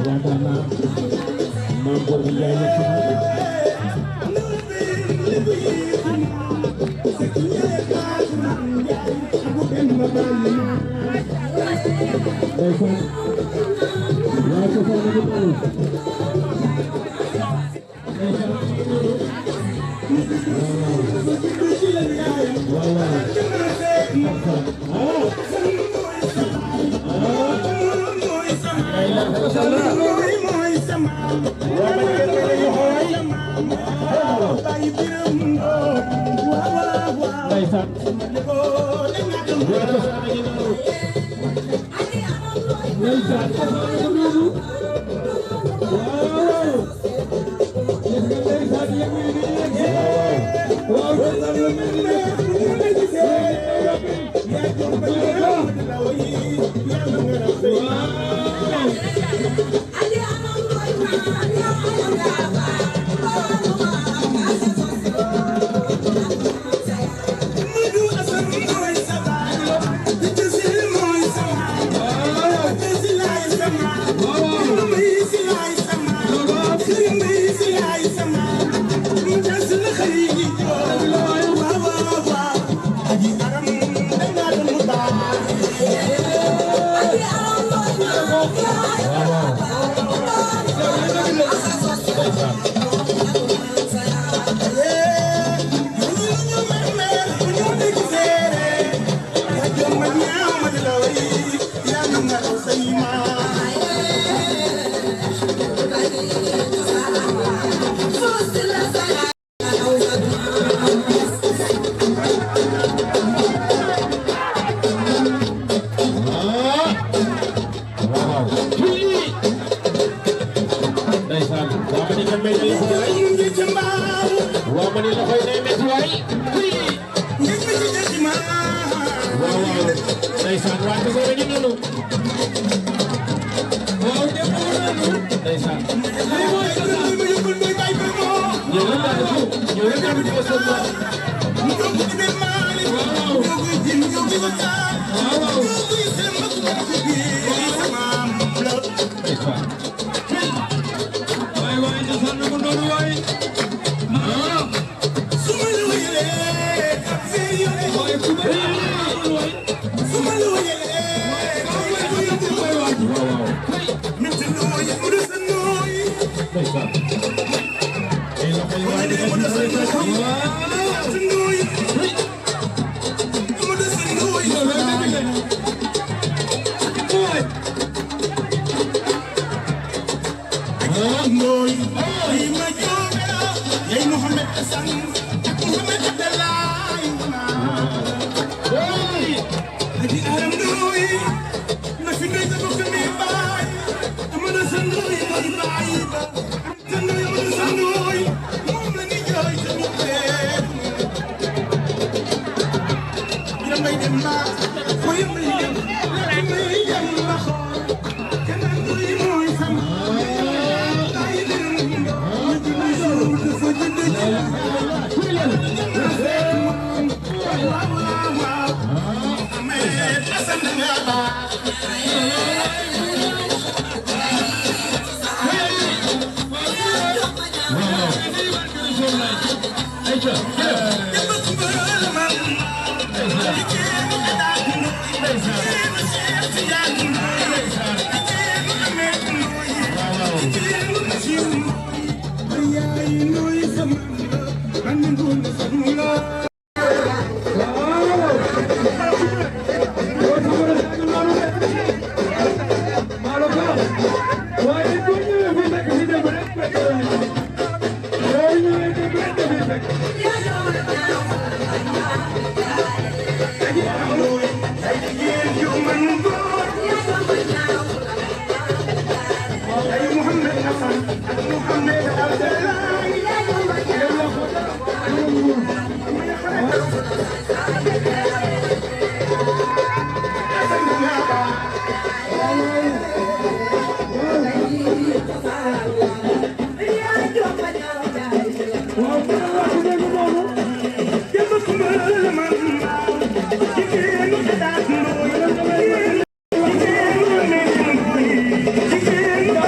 yaakaar naa maam góor gi jaay na ci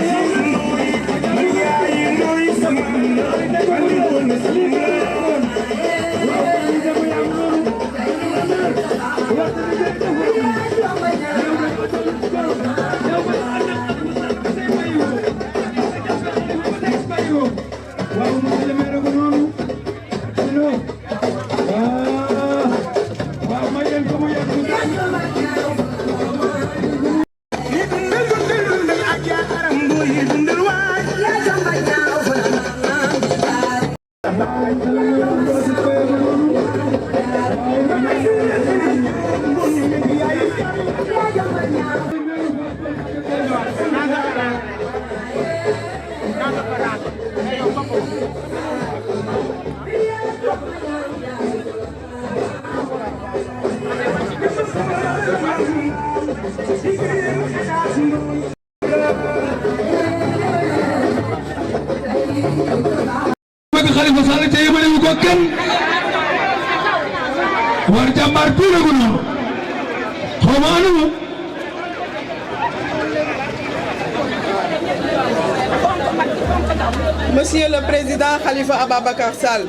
Thank you. Khalifa Sall te yemale wu ko kenn war jàmbaar tuure gu noonu xawmaanu Monsieur le Président Khalifa Ababacar Sall,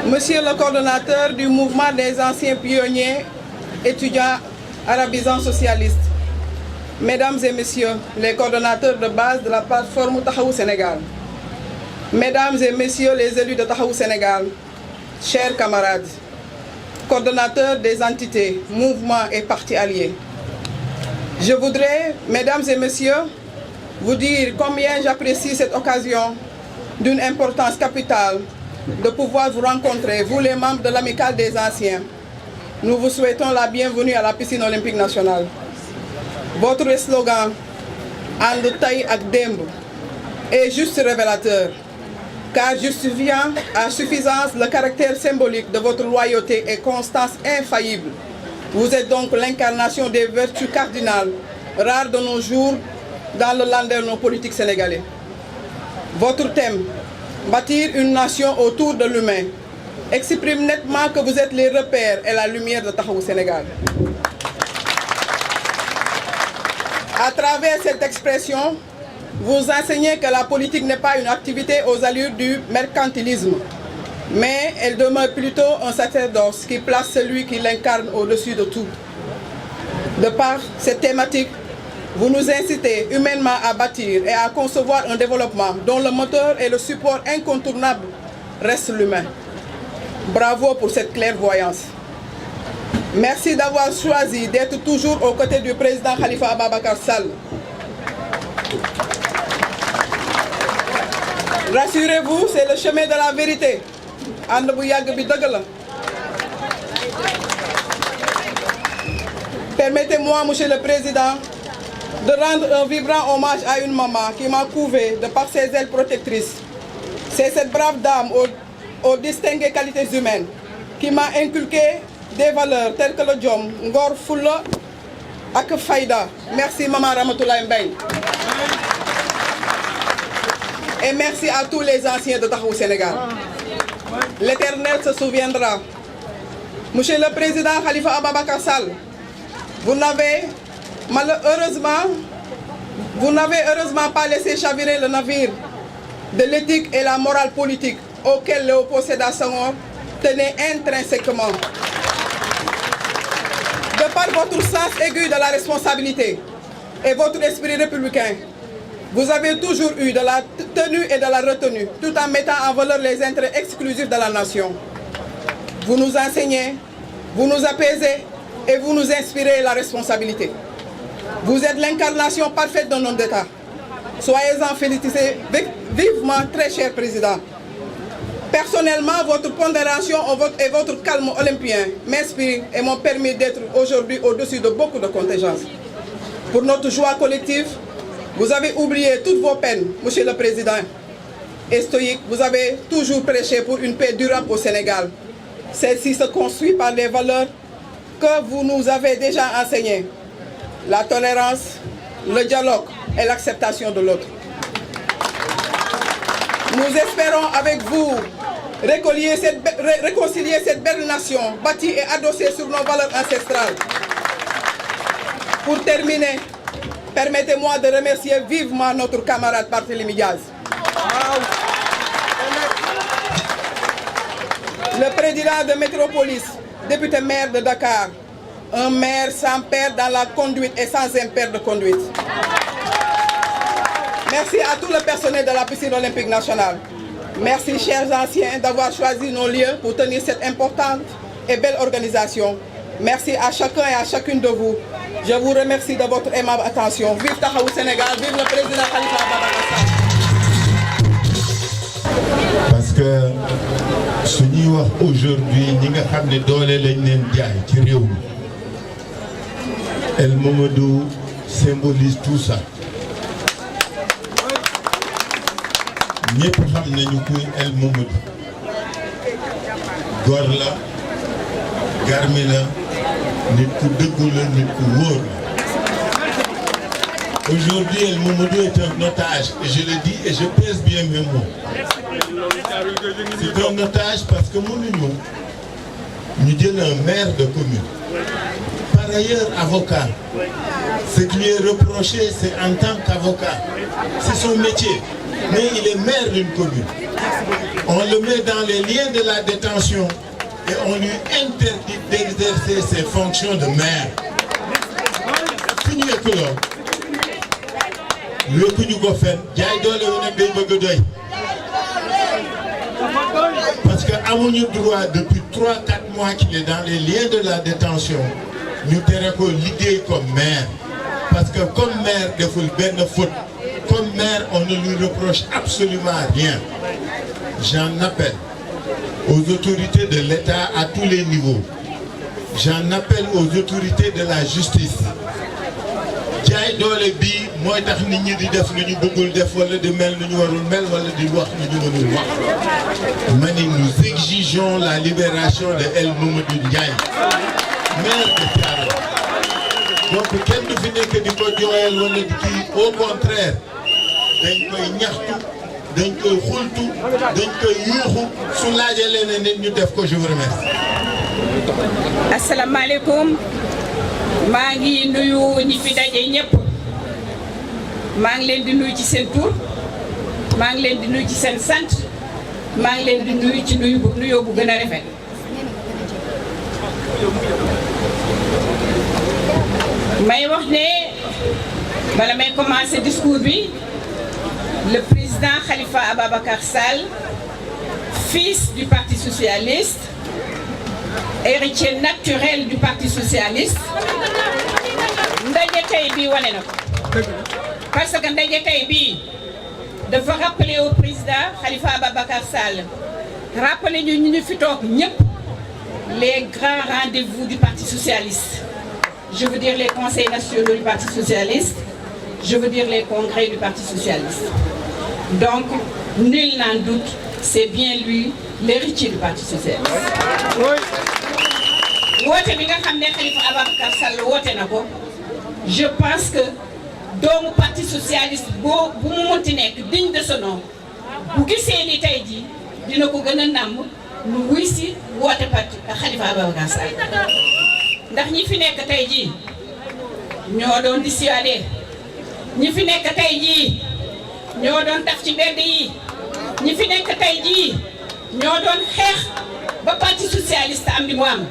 Monsieur le coordonnateur du mouvement des anciens pionniers étudiants arabisants socialistes, Mesdames et Messieurs les coordonnateurs de base de la plateforme Taxawu Sénégal, Mesdames et Messieurs les élus de Taxawu Sénégal, chers camarades, coordonnateurs des entités, mouvements et partis alliés, je voudrais, Mesdames et Messieurs, vous dire combien j'apprécie cette occasion d'une importance capitale de pouvoir vous rencontrer, vous les membres de l'Amicale des Anciens. Nous vous souhaitons la bienvenue à la piscine olympique nationale. Votre slogan « And Tay ak Demb » est juste révélateur, car justifiant à suffisance le caractère symbolique de votre loyauté et constance infaillible. Vous êtes donc l'incarnation des vertus cardinales, rares de nos jours, dans le landerneau politique sénégalais. Votre thème, bâtir une nation autour de l'humain, exprime nettement que vous êtes les repères et la lumière de Taxawu Sénégal. À travers cette expression, vous enseignez que la politique n'est pas une activité aux allures du mercantilisme, mais elle demeure plutôt un sacerdoce qui place celui qui l'incarne au-dessus de tout. De par cette thématique, vous nous incitez humainement à bâtir et à concevoir un développement dont le moteur et le support incontournable reste l'humain. Bravo pour cette clairvoyance. Merci d'avoir choisi d'être toujours aux côtés du président Khalifa Ababacar Sall. Rassurez-vous, c'est le chemin de la vérité. Permettez-moi, Monsieur le Président, de rendre un vibrant hommage à une maman qui m'a couvé de par ses ailes protectrices. C'est cette brave dame aux distinguées qualités humaines qui m'a inculqué des valeurs telles que le Djom, Ngor Fulla ak Faïda. Merci Maman Ramatoulaye Mbaye. Et merci à tous les anciens de Taxawu Sénégal. L'Éternel se souviendra. Monsieur le Président Khalifa Ababacar Sall, vous n'avez heureusement pas laissé chavirer le navire de l'éthique et la morale politique auquel Léopold Sédar Senghor tenait intrinsèquement. De par votre sens aigu de la responsabilité et votre esprit républicain, vous avez toujours eu de la tenue et de la retenue, tout en mettant en valeur les intérêts exclusifs de la nation. Vous nous enseignez, vous nous apaisez et vous nous inspirez la responsabilité. Vous êtes l'incarnation parfaite d'un homme d'État. Soyez-en félicités vivement, très cher Président. Personnellement, votre pondération et votre calme olympien m'inspirent et m'ont permis d'être aujourd'hui au-dessus de beaucoup de contingences. Pour notre joie collective, vous avez oublié toutes vos peines, Monsieur le Président. Et stoïque, vous avez toujours prêché pour une paix durable au Sénégal. Celle-ci se construit par les valeurs que vous nous avez déjà enseignées. La tolérance, le dialogue et l'acceptation de l'autre. Nous espérons avec vous réconcilier cette belle nation bâtie et adossée sur nos valeurs ancestrales. Pour terminer, permettez-moi de remercier vivement notre camarade Barthélémy Diaz. Le président de Métropolis, député maire de Dakar, un maire sans père dans la conduite et sans impair de conduite. Merci à tout le personnel de la piscine olympique nationale. Merci, chers anciens, d'avoir choisi nos lieux pour tenir cette importante et belle organisation. Merci à chacun et à chacune de vous Je vous remercie de votre aimable attention. Vive Taxawu Sénégal, vive le président Khalifa Ababacar Sall. parce que su ñuy wax aujourd'hui ñi nga xam ne doole lañ leen jaay ci réew mi El Mamadou symbolise tout ça ñëpp xam nañu kuy El Mamadou góor la garmi la nit ku dëggu la nit ku wóor la. Aujourd'hui El Mamadou est un otage et je le dis et je pèse bien mes mots. C'est un otage parce que mënuñu ñu jël un maire de commune, par ailleurs avocat. Ce qui lui est reproché, c'est en tant qu'avocat, c'est son métier, mais il est maire d'une commune. On le met dans les liens de la détention et on lui interdit d'exercer ses fonctions de maire. Fi ñu yëkk lool yokku ñu ko fen jaay doole wu nag day bëgg a doy. Parce que amuñu droit depuis 3-4 mois qu'il est dans les liens de la détention ñu tere ko liggéey comme maire parce que comme maire deful benn faute comme maire on ne lui reproche absolument rien. J'en appelle aux autorités de l'État à tous les niveaux. J'en appelle aux autorités de la justice. jaay doole bi mooy tax nit ñi di def lu ñu bëggul def wala di mel nu ñu warul mel wala di wax lu ñu mënul wax. ma ni nous exigeons la libération de El Mamadou Ndiaye maire de Thiaroye. donc kenn du fi nekk di ko jooyal wala di kii au contraire dañ koy ñaxtu dañ koy xultu dañ koy yuuxu su laajee leneen nit ñu def ko. je vous remercie. asalaamaaleykum. maa ngi nuyu ñi fi daje ñëpp maa ngi leen di nuyu ci seen tur maa ngi leen di nuyu ci seen sant maa ngi leen di nuyu ci nuyoo bu gën a rafet. may wax ne bala may commencer discours bi le président Khalifa Ababacar Sall, fils du Parti socialiste, héritier naturel du Parti socialiste, ndaje tey bi wane na ko parce que ndaje tey bi dafa rappeler au président Khalifa Ababacar Sall rappeler ñu fi toog ñëpp les grands rendez-vous du Parti socialiste. Je veux dire les conseils nationaux du Parti socialiste, je veux dire les congrès du Parti socialiste. Donc nul n'en doute, c'est bien lui l'héritier du Parti socialiste. woote bi nga xam ne Khalifa Ababacar Sall woote na ko je pense que doomu Parti socialiste bu mu munti nekk digne de ce nom bu gisee ni tey jii dina ko gën a nàmm lu wuy si woote Parti Khalifa Ababacar Sall. ndax ñi fi nekk tey jii ñoo doon dissuader ñi fi nekk tey jii ñoo doon taf ci mbedd yi ñi fi nekk tey jii ñoo doon xeex ba Parti socialiste am li mu am.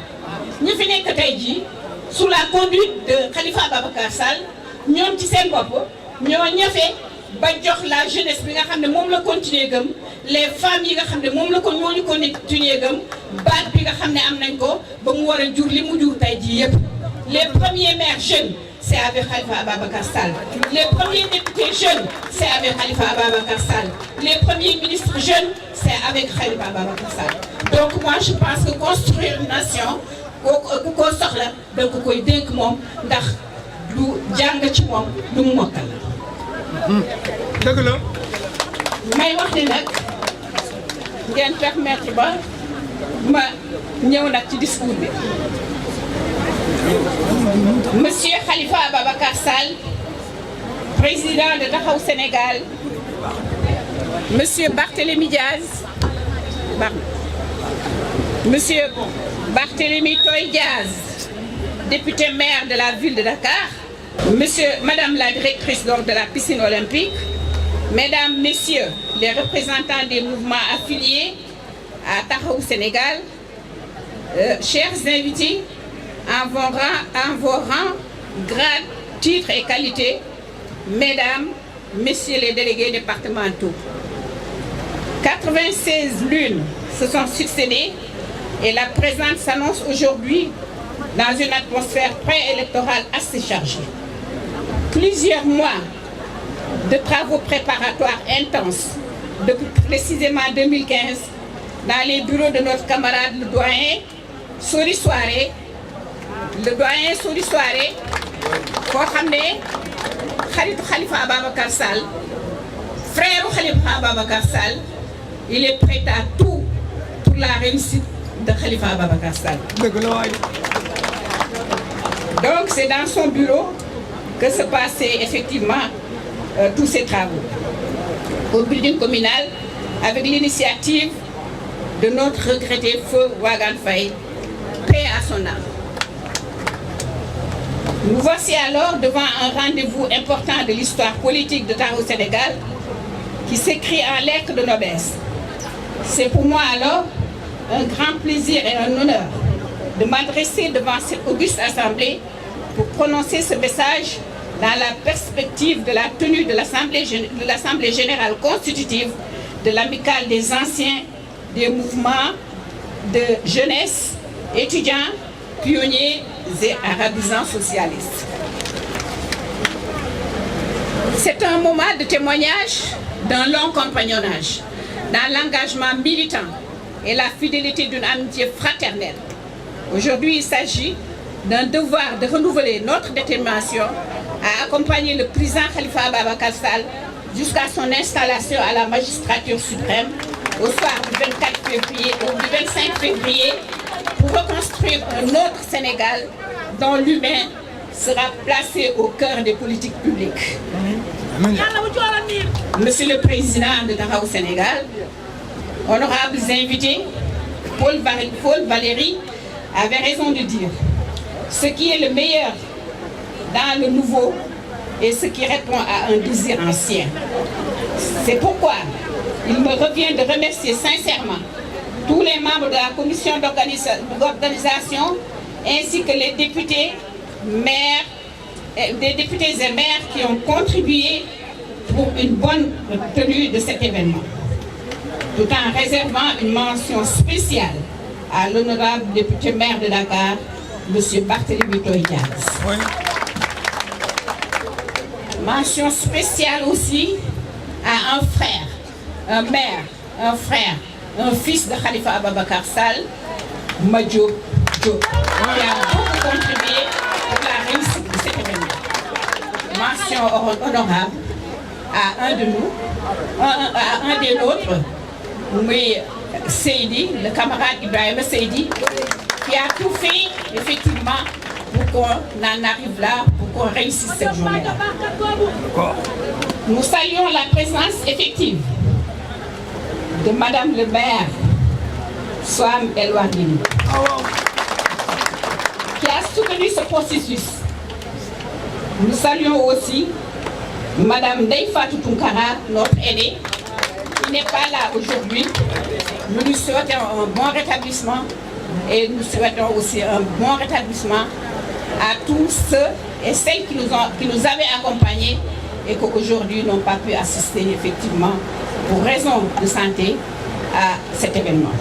ñi fi nekk tey jii sous la conduite de Khalifa Ababacar Sall ñoom ci seen bopp ñoo ñafe ba jox la jeunesse bi nga xam ne moom la continuer gëm les femmes yi nga xam ne moom la ko ñooñu continuer gëm baat bi nga xam ne am nañ ko ba mu war a jur li mu jur tey jii yëpp. les premiers maires jeunes c'est avec Khalifa Ababacar Sall, les premiers députés jeunes c'est avec Khalifa Ababacar Sall, les premiers ministres jeunes c'est avec Khalifa Ababacar Sall. Donc moi je pense que construire une nation ku ko soxla da nga koy dénk moom ndax lu jàng ci moom lu mu mokkal la. dëgg la. may wax ni nag ngeen permettre ba ma ñëw nag ci discours bi. Monsieur Khalifa Ababacar Sall, président de Taxawu Sénégal, Monsieur Barthélémy Diaz, Monsieur Barthélémy Toye Diaz, député maire de la ville de Dakar, Madame la directrice donc de la piscine olympique, Mesdames, Messieurs les représentants des mouvements affiliés à Taxawu Sénégal, chers invités, en vos rangs, grades, titres et qualités, Mesdames, Messieurs les délégués départementaux. 96 lunes se sont succédées et la présente s'annonce aujourd'hui dans une atmosphère préélectorale assez chargée. Plusieurs mois de travaux préparatoires intenses, depuis précisément 2015, dans les bureaux de notre camarade le doyen Sori Soiré, koo xam ne xaritu Khalifa Ababacar Sall, frère Khalifa Ababacar Sall, il est prêt à tout pour la réussite de Khalifa Ababacar Sall. Donc c'est dans son bureau que se passaient effectivement tous ces travaux. Au building communal, avec l'initiative de notre regretté feu Wagan Faye, paix à son âme. Nous voici alors devant un rendez-vous important de l'histoire politique de Tahoe Sénégal qui s'écrit en lettres de noblesse. C'est pour moi alors un grand plaisir et un honneur de m'adresser devant cette auguste assemblée pour prononcer ce message dans la perspective de la tenue de l'Assemblée générale constitutive de l'amicale des anciens des mouvements de jeunesse, étudiants, pionniers et arabisants socialistes. C'est un moment de témoignage d'un long compagnonnage, dans l'engagement militant et la fidélité d'une amitié fraternelle. Aujourd'hui, il s'agit d'un devoir de renouveler notre détermination à accompagner le président Khalifa Ababacar Sall jusqu'à son installation à la magistrature suprême au soir du 25 février pour reconstruire un autre Sénégal dont l'humain sera placé au cœur des politiques publiques. Monsieur le Président de Tahoe Sénégal, honorables invités, Paul Valéry avait raison de dire ce qui est le meilleur dans le nouveau et ce qui répond à un désir ancien. C'est pourquoi il me revient de remercier sincèrement tous les membres de la commission d'organisation ainsi que les députés et maires qui ont contribué pour une bonne tenue de cet événement, tout en réservant une mention spéciale à l'honorable député maire de Dakar, M. Barthélémy Toye Dias. Oui. Mention spéciale aussi à un frère, un maire, un frère, un fils de Khalifa Ababacar Sall, Madiop Diop, qui a beaucoup contribué pour la réussite de cet événement. Mention honorable à un de nous, à un des nôtres, oui, Seydi, le camarade Ibrahim Seydi, qui a tout fait effectivement pour qu'on en arrive là, pour qu'on réussisse cette journée-là. Nous saluons la présence effective de Madame le maire, Soham El Wardini, qui a soutenu ce processus. Nous saluons aussi Madame Ndeye Fatou Tounkara, notre aînée, qui n'est pas là aujourd'hui. Nous lui souhaitons un bon rétablissement et nous souhaitons aussi un bon rétablissement à tous ceux et celles qui nous avaient accompagnés et qui aujourd'hui n'ont pas pu assister effectivement pour raison de santé à cet événement.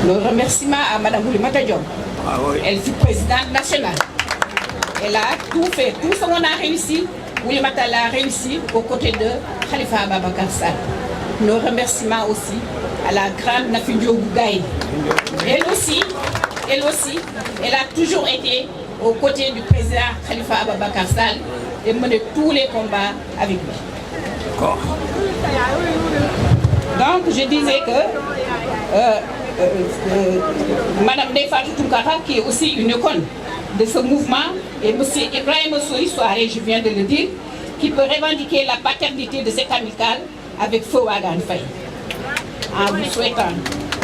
Nos remerciements à Mme Oulimata Diop. Elle fut présidente nationale. Elle a tout fait, tout ce qu'on a réussi, Oulimata l'a réussi aux côtés de Khalifa Ababacar Sall. Nos remerciements aussi à la grande Nafi Diop Gaye. Elle aussi, elle a toujours été aux côtés du président Khalifa Ababacar Sall et mené tous les combats avec lui. Donc je disais que Madame Ndeye Fatou Tounkara, qui est aussi une icône de ce mouvement, et M. Ibrahim Sori Soiré, je viens de le dire, qui peut revendiquer la paternité de cette amicale avec Feu Wagan Faye. En vous souhaitant,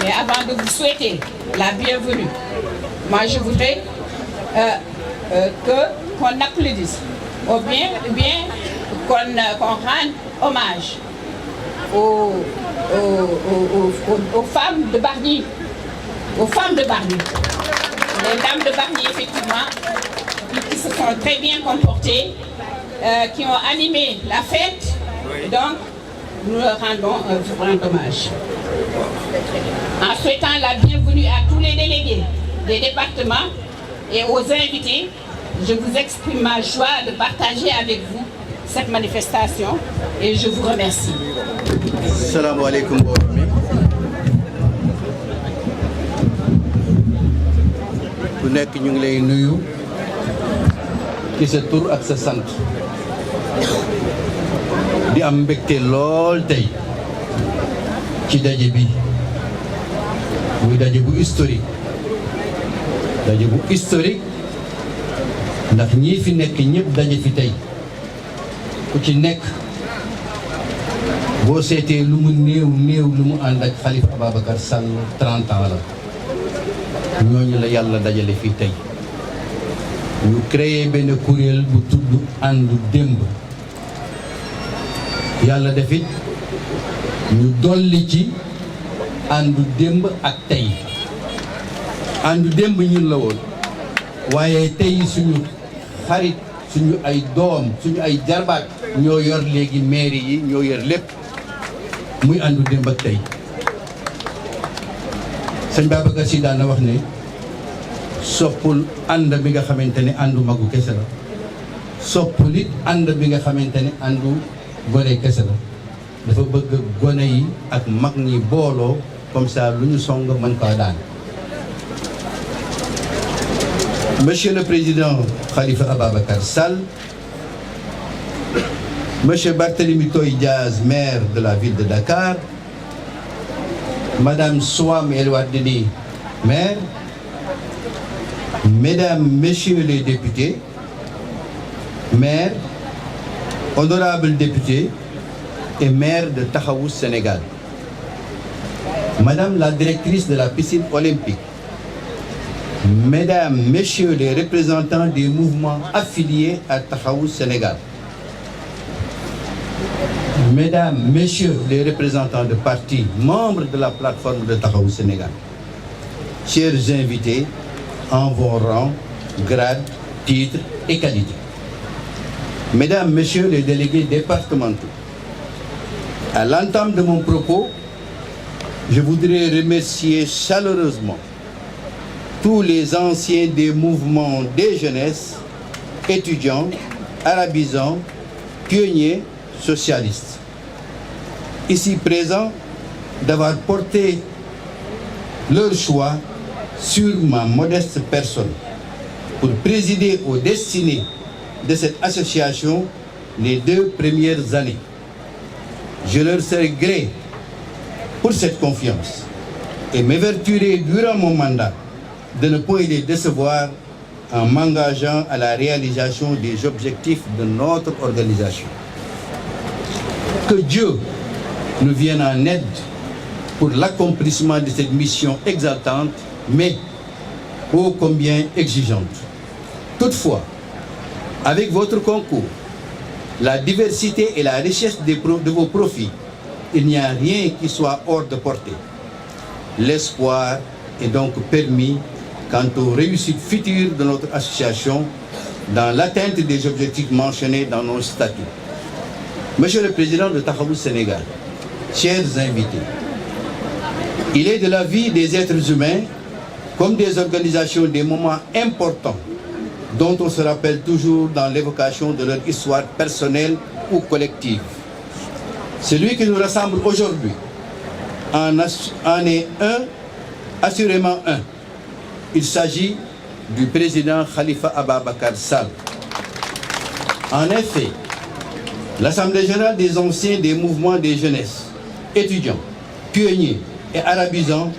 mais avant de vous souhaiter la bienvenue, moi je voudrais qu'on applaudisse, ou bien qu'on rende hommage aux femmes de Bargny, les dames de Bargny effectivement, qui se sont très bien comportées, qui ont animé la fête, donc nous leur rendons un vibrant hommage. En souhaitant la bienvenue à tous les délégués des départements et aux invités, je vous exprime ma joie de partager avec vous cette manifestation et je vous remercie. Assalamu alaikum. Ku nekk ñu ngi lay nuyu ci sa tur ak sa sant di am mbégte lool tey ci daje bi muy daje bu historique ndax ñii fi nekk ñëpp daje fi tey ku ci nekk boo seetee lu mu néew lu mu ànd ak Khalifa Ababacar Sall 30 ans la ñooñu la yàlla dajale fii tey ñu créé benn kuréel bu tudd àndu démb yàlla defit ñu dolli ci àndu démb ak tey àndu démb ñun la woon waaye tey suñu xarit suñu ay doom suñu ay jarbaat ñoo yor léegi mairie yi ñoo yor lépp muy àndu démb ak tey sëñ Babacar Sy daan na wax ne soppul ànd bi nga xamante ne àndu magu kese la soppul it ànd bi nga xamante ne àndu gone kese la dafa bëgg gone yi ak mag ñi booloo comme ça lu ñu song mën ko daan. Monsieur le Président Khalifa Ababacar Sall, Monsieur Barthélémy Toye Dias, maire de la ville de Dakar, Madame Soham El Wardini, maire, Mesdames, Messieurs les députés, maires, honorables députés et maires de Taxawu Sénégal, Madame la directrice de la piscine olympique, Mesdames, Messieurs les représentants des mouvements affiliés à Taxawu Sénégal, Mesdames, Messieurs les représentants de partis membres de la plateforme de Taxawu Sénégal, chers invités en vos rangs, grades, titres et qualités, Mesdames, Messieurs les délégués départementaux, à l'entame de mon propos, je voudrais remercier chaleureusement tous les anciens des mouvements des jeunesses, étudiants, arabisants, pionniers, socialistes, ici présents, d'avoir porté leur choix sur ma modeste personne pour présider aux destinées de cette association les 2 premières années. Je leur serai gré pour cette confiance et m'évertuerai durant mon mandat de ne point les décevoir en m'engageant à la réalisation des objectifs de notre organisation. Que Dieu nous vienne en aide pour l'accomplissement de cette mission exaltante, mais ô combien exigeante. Toutefois, avec votre concours, la diversité et la richesse de vos profits, il n'y a rien qui soit hors de portée. L'espoir est donc permis quant aux réussites futures de notre association dans l'atteinte des objectifs mentionnés dans nos statuts. Monsieur le Président de Taxawu Sénégal, chers invités, il est de la vie des êtres humains comme des organisations des moments importants dont on se rappelle toujours dans l'évocation de leur histoire personnelle ou collective. Celui qui nous rassemble aujourd'hui en est assurément un. Il s'agit du président Khalifa Ababacar Sall. En effet, l'Assemblée générale des anciens des mouvements des jeunesses, étudiants, pionniers et arabisants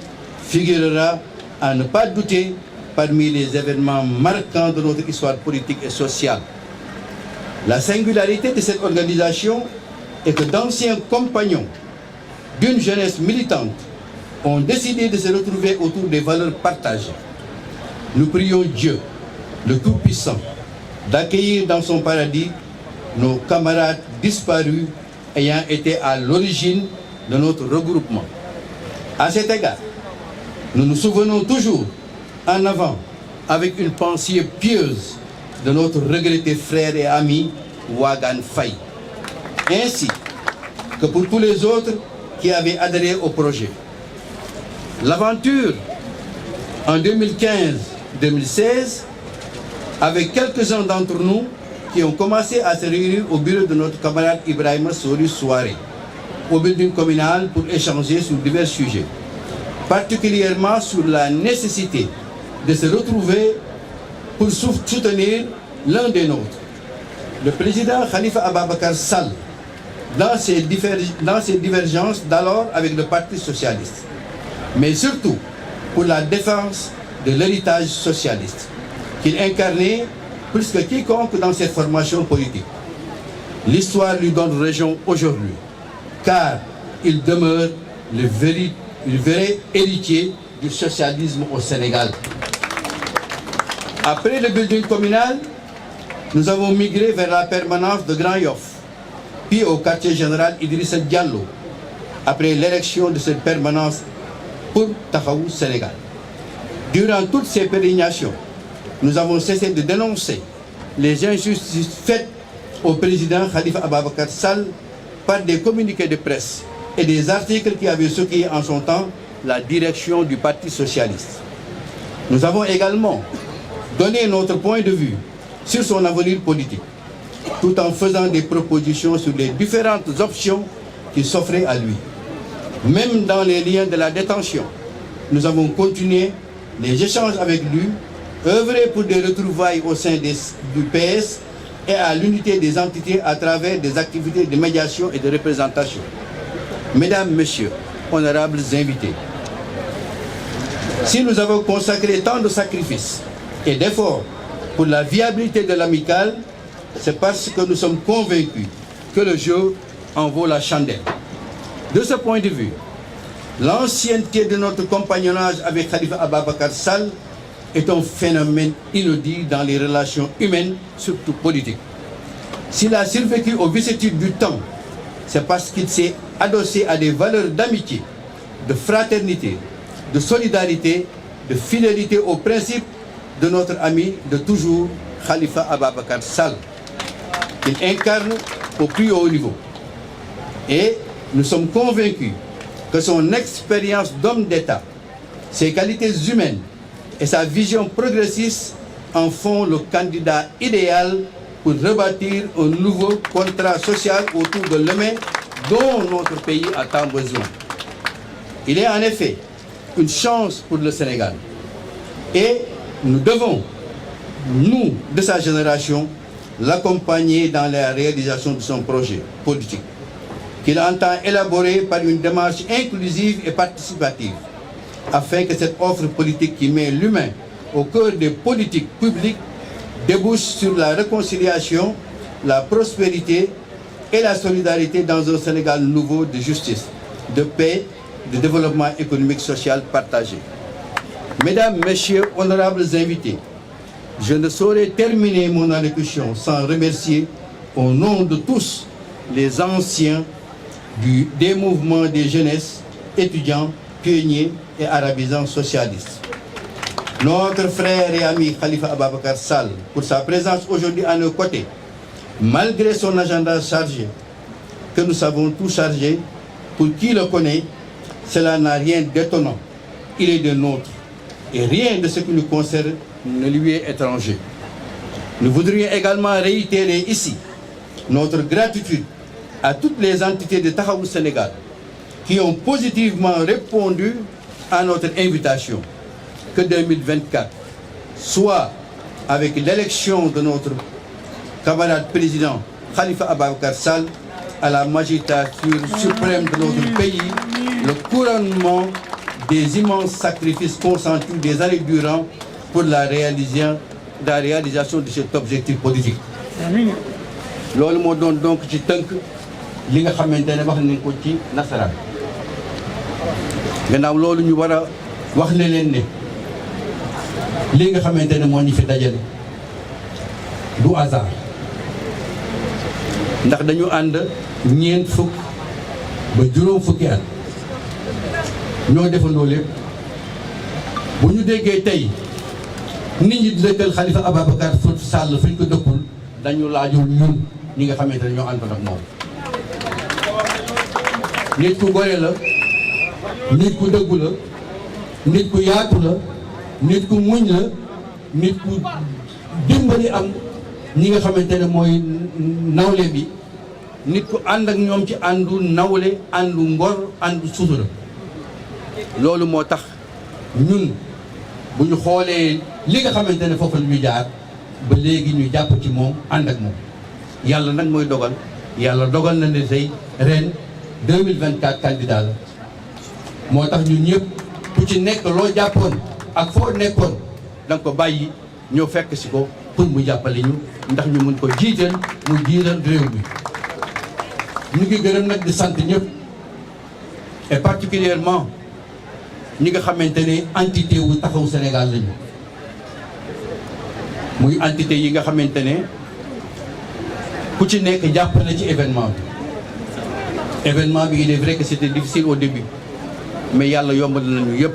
figurera à ne pas douter parmi les événements marquants de notre histoire politique et sociale. La singularité de cette organisation est que d'anciens compagnons d'une jeunesse militante ont décidé de se retrouver autour des valeurs partagées. Nous prions Dieu, le Tout-Puissant, d'accueillir dans son paradis nos camarades disparus ayant été à l'origine de notre regroupement. À cet égard, nous nous souvenons toujours en avant avec une pensée pieuse de notre regretté frère et ami Ouagane Faye, ainsi que pour tous les autres qui avaient adhéré au projet. L'aventure En 2015-2016, avec quelques-uns d'entre nous qui ont commencé à se réunir au bureau de notre camarade Ibrahima Sori Souaré, au building communal pour échanger sur divers sujets, particulièrement sur la nécessité de se retrouver pour soutenir l'un des nôtres. Le président Khalifa Ababacar Sall, dans ses divergences d'alors avec le Parti socialiste, mais surtout pour la défense de l'héritage socialiste, qu'il incarnait plus que quiconque dans cette formation politique. L'histoire lui donne raison aujourd'hui, car il demeure le vrai héritier du socialisme au Sénégal. Après le building communal, nous avons migré vers la permanence de Grand Yoff, puis au quartier général Idrissa Diallo, après l'élection de cette permanence pour Taxawu Sénégal. Durant toutes ces pérégrinations, nous avons cessé de dénoncer les injustices faites au président Khalifa Ababacar Sall par des communiqués de presse et des articles qui avaient secoué en son temps la direction du Parti socialiste. Nous avons également donné notre point de vue sur son avenir politique, tout en faisant des propositions sur les différentes options qui s'offraient à lui. Même dans les liens de la détention, nous avons continué les échanges avec lui, œuvré pour des retrouvailles au sein du PS et à l'unité des entités à travers des activités de médiation et de représentation. Mesdames, Messieurs, honorables invités, si nous avons consacré tant de sacrifices et d'efforts pour la viabilité de l'amicale, c'est parce que nous sommes convaincus que le jeu en vaut la chandelle. De ce point de vue, l'ancienneté de notre compagnonnage avec Khalifa Ababacar Sall est un phénomène inaudit dans les relations humaines, surtout politiques. S'il a survécu aux vicissitudes du temps, c'est parce qu'il s'est adossé à des valeurs d'amitié, de fraternité, de solidarité, de fidélité aux principes de notre ami de toujours, Khalifa Ababacar Sall, qu'il incarne au plus haut niveau. Et nous sommes convaincus que son expérience d'homme d'État, ses qualités humaines et sa vision progressiste en font le candidat idéal pour rebâtir un nouveau contrat social autour de l'humain dont notre pays a tant besoin. Il est en effet une chance pour le Sénégal. Et nous devons, nous, de sa génération, l'accompagner dans la réalisation de son projet politique, qu'il entend élaborer par une démarche inclusive et participative, afin que cette offre politique qui met l'humain au cœur des politiques publiques débouche sur la réconciliation, la prospérité et la solidarité dans un Sénégal nouveau de justice, de paix, de développement économique, social partagé. Mesdames, Messieurs, honorables invités, je ne saurais terminer mon allocution sans remercier au nom de tous les anciens des mouvements des jeunesses, étudiants, pionniers et arabisants socialistes. Notre frère et ami Khalifa Ababacar Sall, pour sa présence aujourd'hui à nos côtés, malgré son agenda chargé, que nous savons tout chargé, pour qui le connaît, cela n'a rien d'étonnant. Il est de nôtre. Et rien de ce qui nous concerne ne lui est étranger. Nous voudrions également réitérer ici notre gratitude à toutes les entités de Taxawu Sénégal qui ont positivement répondu à notre invitation que 2024, soit avec l'élection de notre camarade président Khalifa Ababacar Sall à la magistrature suprême de notre pays, le couronnement des immenses sacrifices consentis des années durant pour la réalisation de cet objectif politique. loolu moo doon donc ci tënk li nga xamante ne wax nañ ko ci nasaraan gannaaw loolu ñu war a wax ne leen ne li nga xamante ne moo ñu fi dajale du hasard ndax dañu ànd ñeent fukk ba juróom fukki at ñoo defandoo lépp bu ñu déggee tey nit ñi dëkkal Khalifa Ababacar Sall fi ñu ko dëkkul dañu laajul ñun ñi nga xamante ne ñoo àndoon ak moom. nit ku gore la nit ku dëggu la nit ku yaatu la nit ku muñ la nit ku dimbali am ñi nga xamante ne mooy nawle bi nit ku ànd ak ñoom ci àndu nawle àndu ngor àndu sutura loolu moo tax ñun bu ñu xoolee li nga xamante ne foofu la ñu jaar ba léegi ñu jàpp ci moom ànd ak moom yàlla nag mooy dogal yàlla dogal na ne tey ren 2024 candidat la moo tax ñun ñëpp ku ci nekk loo jàppoon ak foo nekkoon da nga ko bàyyi ñëw fekk si ko pour mu jàppale ñu ndax ñu mun ko jiital mu jiital réew mi ñu ngi gërëm nag di sant ñëpp et particulièrement ñi nga xamante ne entité wu taxawu Sénégal lañu muy entité yi nga xamante ne ku ci nekk jàpp na ci événement bi il est vrai que c'était difficile au début mais yàlla yombal nañu yëpp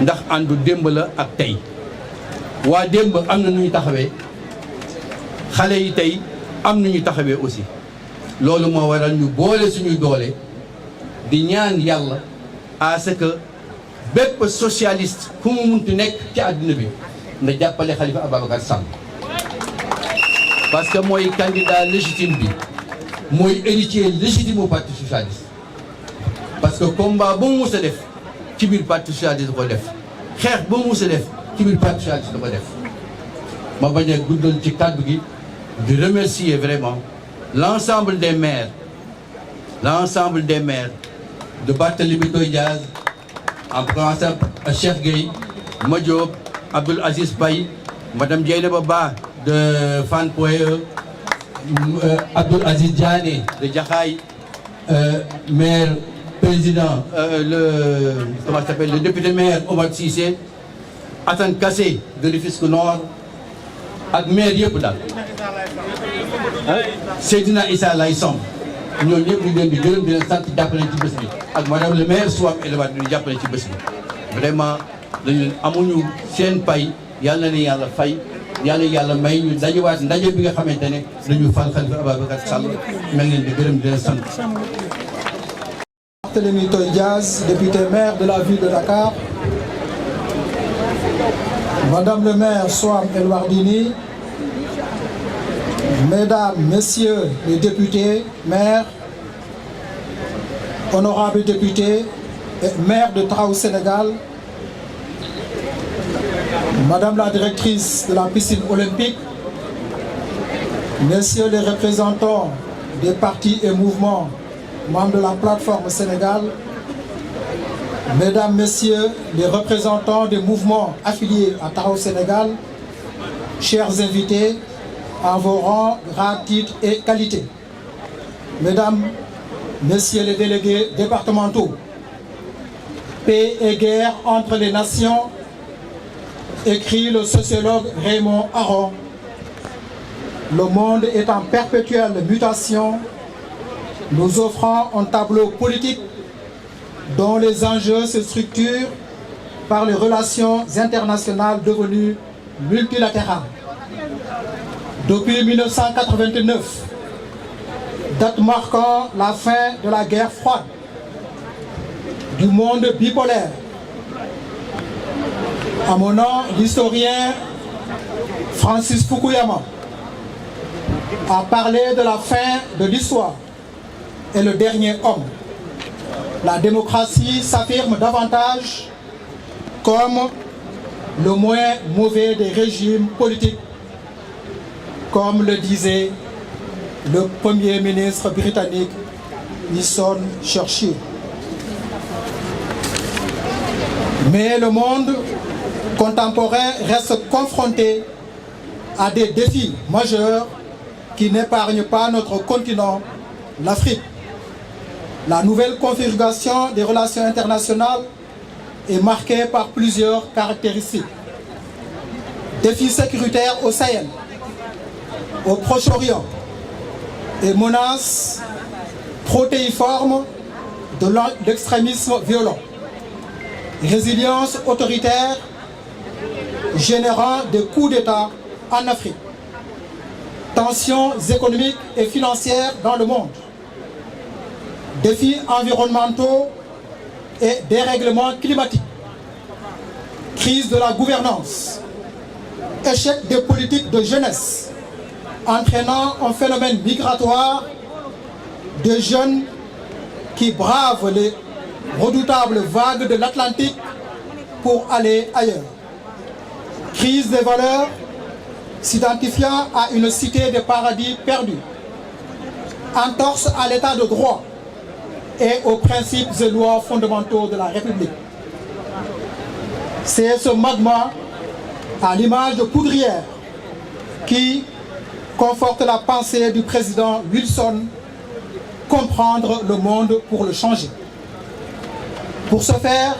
ndax àndu démb la ak tey waa démb am na nu ñu taxawee xale yi tey am na ñu taxawee aussi loolu moo waral ñu boole suñuy doole di ñaan yàlla à ce que bépp socialiste fu mu munti nekk ci àddina bi na jàppale Khalifa Ababacar Sall parce que mooy candidat légitime bi mooy héritier légitime au parti socialiste parce que combat ba mu mus a def ci biir parti socialiste da ko def xeex ba mu mus a def ci biir parti socialiste da ko def ma bañ a guddal ci kàddu gi di remercier vraiment l'ensemble des maires de Barthélémy Toye Dias en commençant à Cheikh Gueye Madiop Abdoul Aziz Paye madame Dieynaba Ba de Fann Point E Abdoul Aziz Diané de Jaxaay maire président le député maire Omar Cissé Assane Kassé de Rufisque Nord ak maire yëpp daal Seydina Issa Laye Samb ñooñu ñëpp ñu leen di gërëm di leen sant jàppale ci bés bi ak madame le maire Soham El Wardini ñu jàppale ci bés bi vraiment dañu amuñu seen pay yàlla na yàlla fay yàlla may ñu dajewaat ndaje bi nga xamante ne dañu fal Khalifa Ababacar Sall ma ngi leen di gërëm di leen sant. Barthélémy Toye Dias, député maire de la ville de Dakar, madame le maire Soham El Wardini, mesdames, messieurs les députés, maires, honorables députés et maires de Taxawu Sénégal, madame la directrice de la piscine olympique, messieurs les représentants des partis et mouvements membres de la plateforme Sénégal, mesdames, messieurs les représentants des mouvements affiliés à Taxawu Sénégal, chers invités, en vos rangs, grades, titres et qualités. Mesdames, messieurs les délégués départementaux, paix et guerre entre les nations, écrit le sociologue Raymond Aron. Le monde est en perpétuelle mutation, nous offrant un tableau politique dont les enjeux se structurent par les relations internationales devenues multilatérales. Depuis 1989, date marquant la fin de la guerre froide, du monde bipolaire, à mon nom, l'historien Francis Fukuyama a parlé de la fin de l'histoire et le dernier homme. La démocratie s'affirme davantage comme le moins mauvais des régimes politiques, comme le disait le Premier ministre britannique Winston Churchill. Mais le monde contemporain reste confronté à des défis majeurs qui n'épargnent pas notre continent, l'Afrique. La nouvelle configuration des relations internationales est marquée par plusieurs caractéristiques. Défis sécuritaires au Sahel, au Proche-Orient et menaces protéiformes de l'extrémisme violent. Résilience autoritaire générant des coups d'État en Afrique. Tensions économiques et financières dans le monde. Défis environnementaux et dérèglements climatiques. crise de la gouvernance, échec des politiques de jeunesse, entraînant un phénomène migratoire de jeunes qui bravent les redoutables vagues de l'Atlantique pour aller ailleurs. Crise des valeurs s'identifiant à une cité des paradis perdus, entorse à l'état de droit et aux principes et lois fondamentaux de la République. C'est ce magma, à l'image de poudrière, qui conforte la pensée du président Wilson, comprendre le monde pour le changer. Pour ce faire,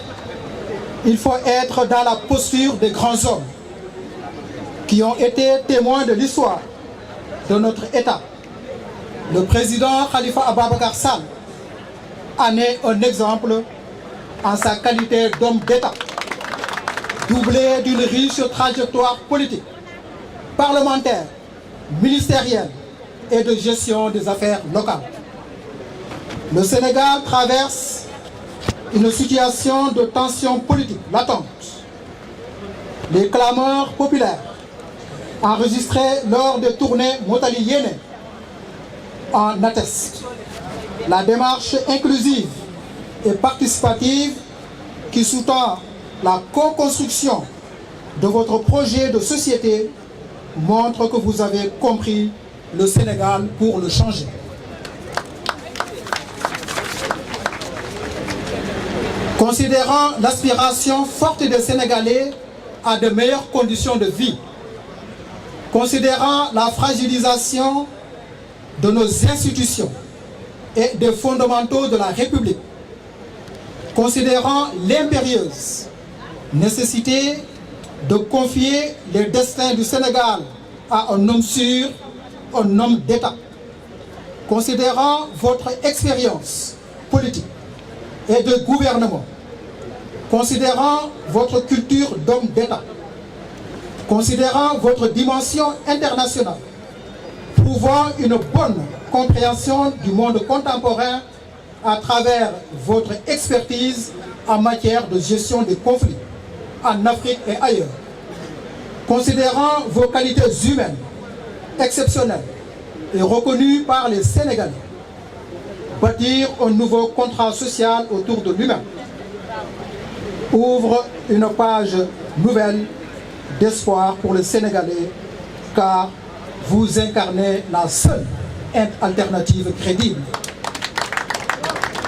il faut être dans la posture des grands hommes qui ont été témoins de l'histoire de notre État. Le président Khalifa Ababacar Sall en est un exemple en sa qualité d'homme d'État, doublé d'une riche trajectoire politique, parlementaire, ministérielle et de gestion des affaires locales. Le Sénégal traverse une situation de tension politique latente. Les clameurs populaires enregistrées lors des tournées Motali Yéné en attestent. La démarche inclusive et participative qui sous-tend la co-construction de votre projet de société montre que vous avez compris le Sénégal pour le changer. Considérant l'aspiration forte des Sénégalais à de meilleures conditions de vie, considérant la fragilisation de nos institutions et des fondamentaux de la République, considérant l'impérieuse nécessité de confier les destins du Sénégal à un homme sûr, un homme d'État, considérant votre expérience politique et de gouvernement, considérant votre culture d'homme d'État, considérant votre dimension internationale, prouvant une bonne compréhension du monde contemporain à travers votre expertise en matière de gestion des conflits en Afrique et ailleurs, considérant vos qualités humaines exceptionnelles et reconnues par les Sénégalais, bâtir un nouveau contrat social autour de l'humain ouvre une page nouvelle d'espoir pour les Sénégalais, car vous incarnez la seule alternative crédible.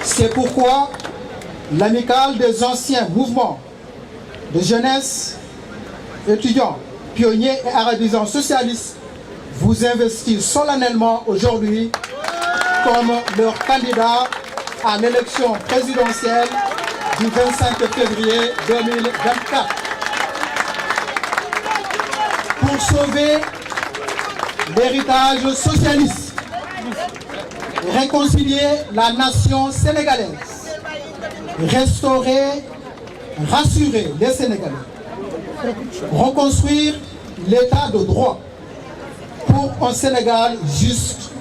C'est pourquoi l'amicale des anciens mouvements de jeunesse, étudiants, pionniers et arabisants socialistes vous investit solennellement aujourd'hui comme leur candidat à l'élection présidentielle du 25 février 2024. Pour sauver l'héritage socialiste, réconcilier la nation sénégalaise, restaurer, rassurer les Sénégalais, reconstruire l'état de droit pour un Sénégal juste,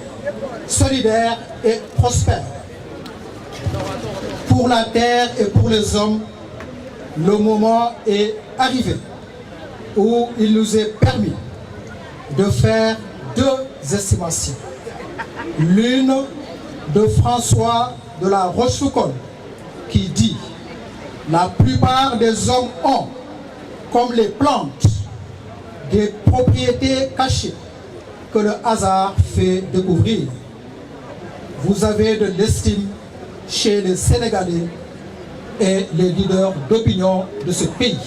solidaire et prospère. Pour la terre et pour les hommes, le moment est arrivé où il nous est permis de faire deux estimations. L'une de François de la Rochefoucauld qui dit « La plupart des hommes ont, comme les plantes, des propriétés cachées que le hasard fait découvrir. » Vous avez de l'estime chez les Sénégalais et les leaders d'opinion de ce pays.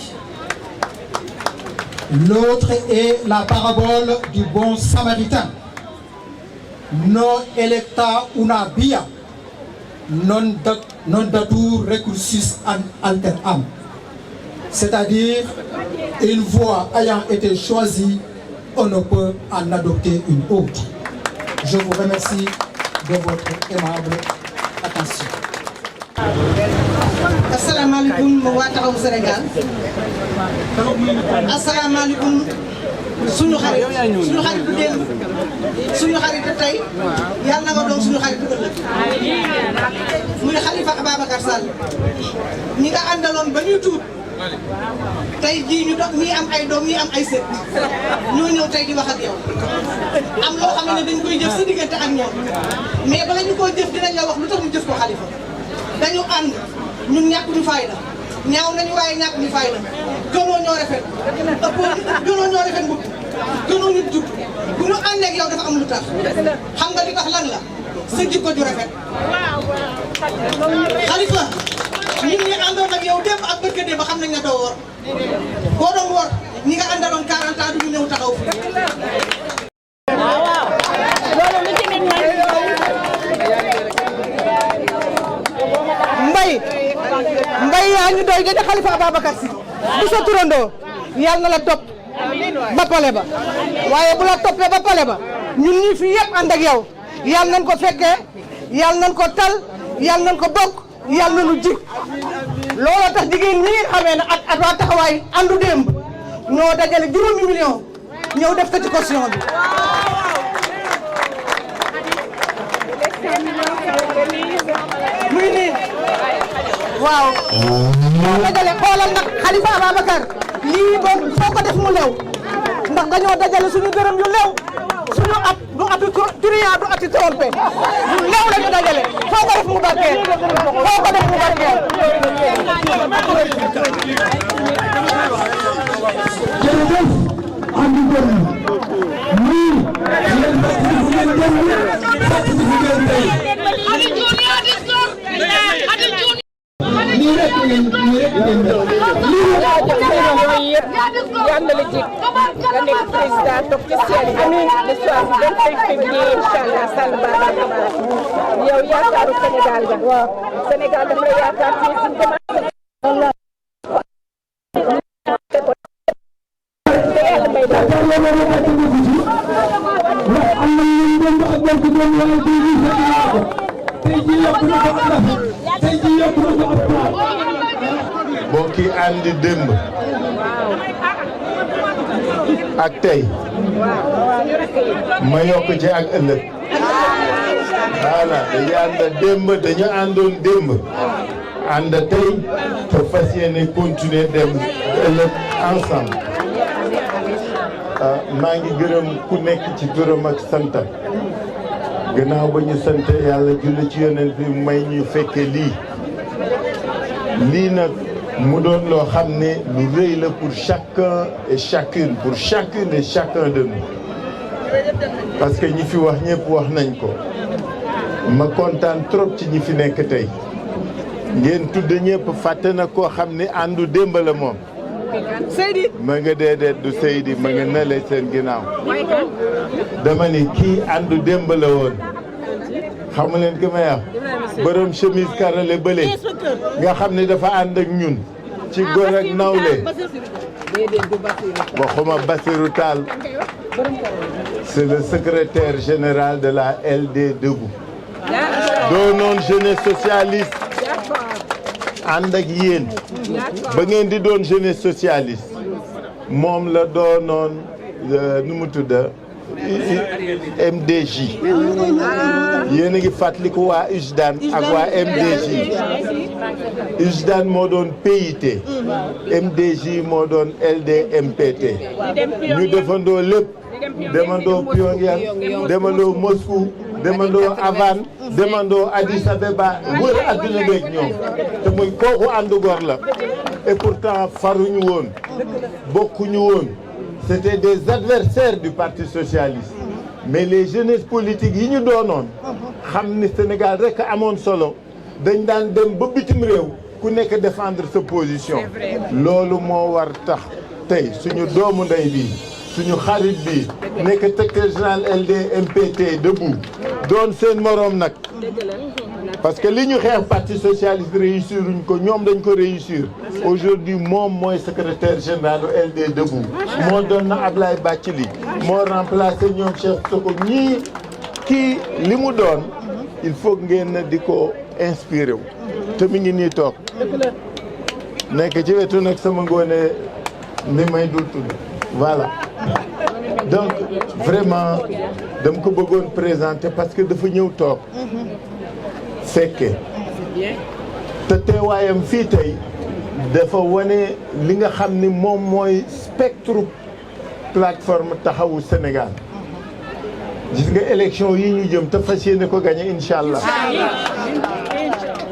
L'autre est la parabole du bon samaritain. Non electa una via, non datur recursus an alteram. C'est-à-dire, une voie ayant été choisie, on ne peut en adopter une autre. Je vous remercie de votre aimable attention. Assalamu alaikum waa Taxawu Sénégal. Assalamu alaikum suñu xarit bu démb suñu xarit tey yàlla na nga doon suñu xarit bu ëllëg. muy Khalifa Ababacar Sall ñi nga àndaloon ba ñuy tuut tey jii ñu dox ñii am ay doom ñii am ay sët ñoo ñëw tey di wax ak yow am loo xam ne dañ koy jëf sa diggante ak ñoom mais bala ñu koo jëf dinañ la wax lu tax ñu jëf ko Khalifa dañu ànd ñun ñàkk ñu fayda ñaaw nañu waaye ñàkk ñu fayda gënoo ñoo rafet gënoo ñoo rafet mbubb gënoo ñu jub bu ñu ànd ak yow dafa am lu tax xam nga li tax lan la sa jikko ju rafet Khalifa ñun ñi àndoon ak yow démb ak bëgg démb xam nañ ne doo wor boo doon wor ñi nga àndaloon 40 ans du ñu ñëw taxaw fi mbay yaa ñu doy gëj Khalifa Ababacar Sy bu sa turandoo yàlla na la topp ba pale ba waaye bu la toppee ba pale ba ñun ñi fi yëpp ànd ak yow yàlla nañ ko fekkee yàlla nañ ko tal yàlla nañ ko bokk yàlla nañu jig looloo tax jigéen ñi nga xamee ne at waa taxawaay àndu démb ñoo dajale 5 millions ñëw def ko ci caution bi muy nii waaw ñoo dajale xoolal nag Khalifa Ababacar lii boo foo ko def mu lew ndax dañoo dajale suñu dërëm yu lew suñu at du atu turiya du ati trompé yu lew la ñu dajale foo ko def mu barkeel foo ko def mu barkeel jërëjëf andi gërëm nii yéen bokk ci ngeen dem bokk ci ngeen tey nii rek ngeen yàlla jik nga nekk président toog ci ciel amiin le soir du 25 février inchallah Sall Baba Camara yow yaakaaru Sénégal ga waaw Sénégal daf la yaakaar ci suñu commencé boo kii àndi démb ak tey ma yokk ci ak ëllëg voilà dañu ànd démb dañu àndoon démb ànd tey te fas yéene continuer dem ëllëg ensemble maa ngi gërëm ku nekk ci turam ak santam gannaaw ba ñu sant yàlla julli ci yonent bi may ñu fekke lii nag mu doon loo xam ne lu rëy la pour chacun et chacune pour chacune et chacun de nous parce que ñi fi wax ñëpp wax nañ ko ma kontaan trop ci ñi fi nekk tey ngeen tudd ñëpp fàtte na koo xam ne àndu démb la moom Seydi ma nga déedéet du Seydi ma nga nale seen ginnaaw dama ni kii àndu démb la woon xamu leen ki may wax borom chemise carrelé bële nga xam ne dafa ànd ak ñun ci góor ak nawle waxuma Bassirou Tall c'est le secrétaire général de la LD Debout doonoon jeunesse socialiste ànd ak yéen ba ngeen di doon jeunesse socialiste moom la doonoon nu mu tudda MDJ yéen a ngi fàttaliku waa UJDAN ak waa MDJ UJDAN moo doon PIT MDJ moo doon LDMPT ñu defandoo lépp demandoo Pyongyang demandoo Moscou demandoo Havane demandoo Addis Abeba wër adduna beeg ñoom te muy kooku àndu gor la et pourtant faruñu woon bokkuñu woon c'était des adversaires du Parti socialiste mais les jeunesses politiques yi ñu doonoon xam ni Sénégal rek amoon solo dañ daan dem ba bitim réew ku nekk défendre sa position loolu moo war tax tey suñu doomu ndey bi suñu xarit bi nekk secrétaire général LDMPT Debout doon seen moroom nag parce que li ñu xeex Parti socialiste réussir uñ ko ñoom dañ ko réussir aujourd'hui moom mooy secrétaire général LD Debout moo doon na Ablaye Bathily moo remplacé ñoom Cheikh Soko ñii kii li mu doon il faut ngeen di ko inspiré wu te mi ngi nii toog nekk ci wetu nag sama ngoone mi may dul tudd voilà donc vraiment dama ko bëggoon présenter parce que dafa ñëw toog fekke te teewaayam fii tey dafa wane li nga xam ni moom mooy spectre plateforme taxawu Sénégal gis nga élection yi ñu jëm te fas yéene ko gagné incha allah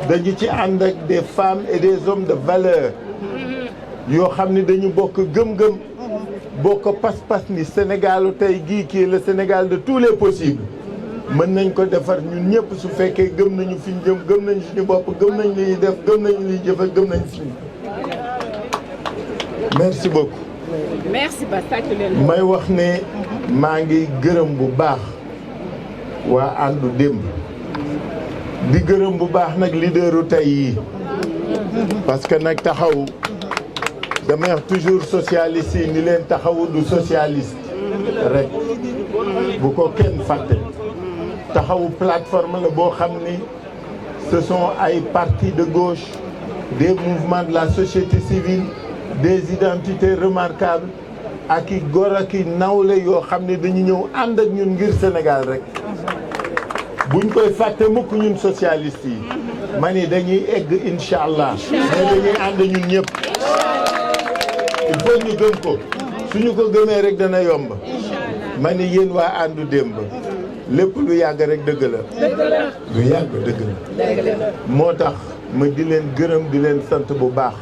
dañu ci ànd ak des femmes et des hommes de valeur yoo xam ni dañu bokk gëm-gëm bokk pas-pas ni Sénégalu tey gii kii le Sénégal de tous les possibles mën nañ ko defar ñun ñëpp su fekkee gëm nañu fi ñu jëm gëm nañu suñu bopp gëm nañ li ñuy def gëm nañu li ñuy jëfe gëm nañu fi ñu merci beaucoup. merci ba tàccu leen. may wax ne maa ngi gërëm bu baax waa àndu démb di gërëm bu baax nag leaderu tey yi parce que nag taxaw damay wax toujours socialiste yi ni leen taxawu du socialiste rek bu ko kenn fàtte taxawu plateforme la boo xam ni ce sont ay partis de gauche des mouvements de la société civile des identités remarquables ak i góor ak i nawle yoo xam ne dañu ñëw ànd ak ñun ngir Sénégal rek buñ koy fàtte mukk ñun socialiste yi ma ni dañuy egg incha allah mais dañuy ànd ñun ñëpp il faut ñu gëm ko suñu ko gëmee rek dana yomb ma ni yéen waa àndu démb lépp lu yàgg rek dëgg la lu yàgg dëgg la moo tax ma di leen gërëm di leen sant bu baax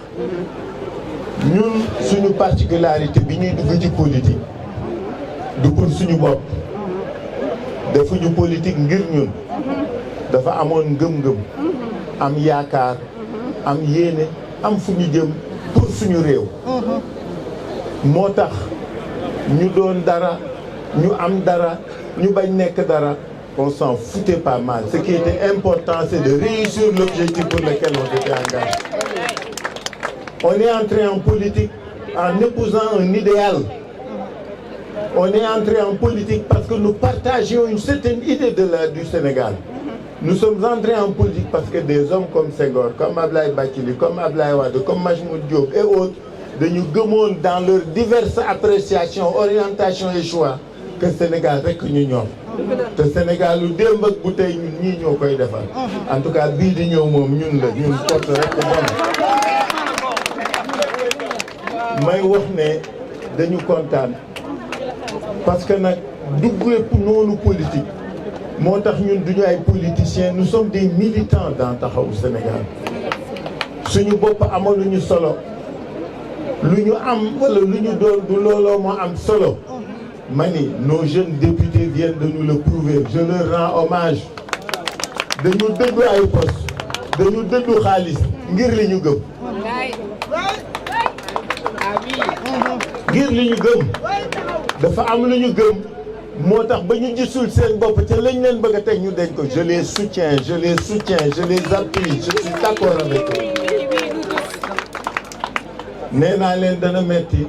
ñun suñu particularité bi ñuy dugg ci politique du pour suñu bopp defuñu politique ngir ñun dafa amoon ngëm-ngëm am yaakaar am yéene am fu ñu jëm pour suñu réew moo tax ñu doon dara ñu am dara ñu bañ nekk dara on s'en foutait pas mal ce qui était important c'est de réussir l'objectif pour lequel on était engagé. On est entré en politique en épousant un idéal. On est entré en politique parce que nous partagions une certaine idée du Sénégal. Nous sommes entrés en politique parce que des hommes comme Senghor, comme Ablaye Bathily, comme Ablaye Wade, comme Majhemout Diop et autres, dañu gëmoon dans leurs diverses appréciations, orientations et choix que Sénégal rek ñu ñor. te Sénégal lu démb ak bu tey ñun ñii ñoo koy defar. En tout cas bii di ñëw moom ñun la ñun porte rek may wax ne dañu kontaan parce que nag duggeeku noonu politique moo tax ñun duñu ay politiciens nous sommes des militants dans Taxawu Sénégal suñu bopp amaluñu solo lu ñu am wala lu ñu doon du looloo moo am solo mani nos jeunes députés viennent de nous le prouver je leur rends hommage dañu dëddu ay poste dañu dëddu xaalis ngir li ñu gëm ngir li ñu gëm dafa am lu ñu gëm moo tax ba ñu gisul seen bopp te lañ leen bëgg a teg ñu deñ ko je les soutiens je les appuie je suis d'accord avec eux nee naa leen dana metti